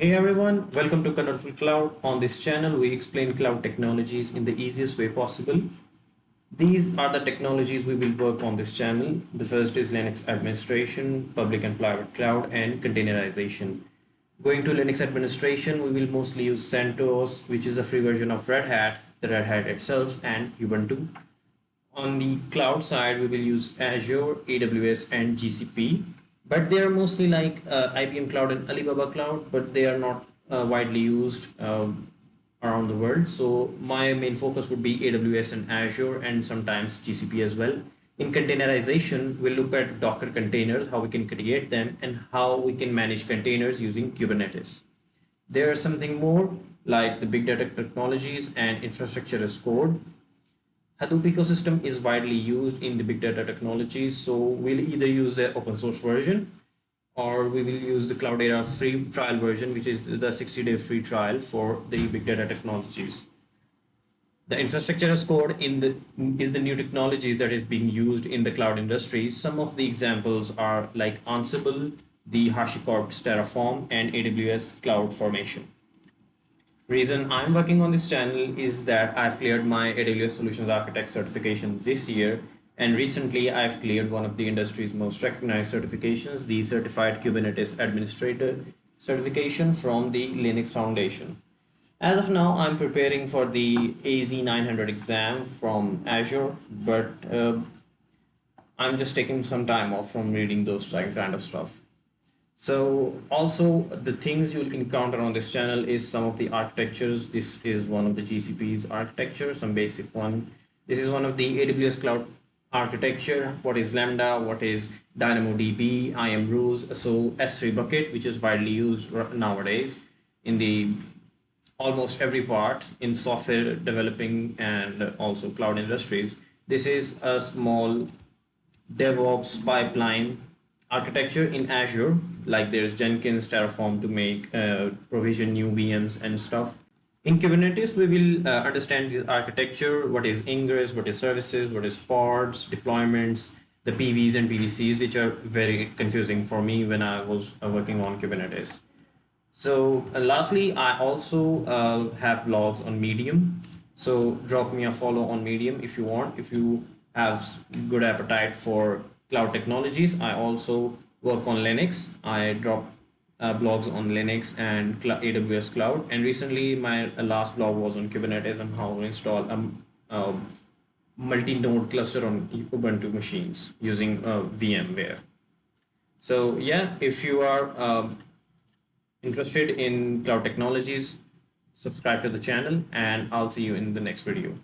Hey everyone, welcome to Kernelful Cloud. On this channel, we explain cloud technologies in the easiest way possible. These are the technologies we will work on this channel. The first is Linux administration, public and private cloud, and containerization. Going to Linux administration, we will mostly use CentOS, which is a free version of Red Hat, the Red Hat itself, and Ubuntu. On the cloud side, we will use Azure, AWS, and GCP. But they are mostly like IBM Cloud and Alibaba Cloud, but they are not widely used around the world. So my main focus would be AWS and Azure, and sometimes GCP as well. In containerization, we'll look at Docker containers, how we can create them, and how we can manage containers using Kubernetes. There's something more like the big data technologies and infrastructure as code. Hadoop ecosystem is widely used in the big data technologies, so we'll either use the open source version or we will use the Cloudera free trial version, which is the 60-day free trial for the big data technologies. The infrastructure as code is the new technology that is being used in the cloud industry. Some of the examples are like Ansible, the HashiCorp's Terraform, and AWS Cloud Formation. Reason I'm working on this channel is that I've cleared my AWS Solutions Architect certification this year, and recently I've cleared one of the industry's most recognized certifications, the Certified Kubernetes Administrator certification from the Linux Foundation. As of now, I'm preparing for the AZ900 exam from Azure, but I'm just taking some time off from reading those kind of stuff. So also the things you'll encounter on this channel is some of the architectures. This is one of the GCP's architecture, some basic one. This is one of the AWS cloud architecture. What is Lambda? What is DynamoDB? IAM rules. So S3 bucket, which is widely used nowadays in the almost every part in software developing and also cloud industries. This is a small DevOps pipeline architecture in Azure, like there's Jenkins, Terraform to make provision new VMs and stuff. In Kubernetes, we will understand the architecture, what is ingress, what is services, what is pods, deployments, the PVs and PVCs, which are very confusing for me when I was working on Kubernetes. So lastly, I also have blogs on Medium. So drop me a follow on Medium if you want. If you have good appetite for cloud technologies, I also work on Linux. I drop blogs on Linux and AWS Cloud. And recently, my last blog was on Kubernetes and how to install a multi-node cluster on Ubuntu machines using VMware. So yeah, if you are interested in cloud technologies, subscribe to the channel and I'll see you in the next video.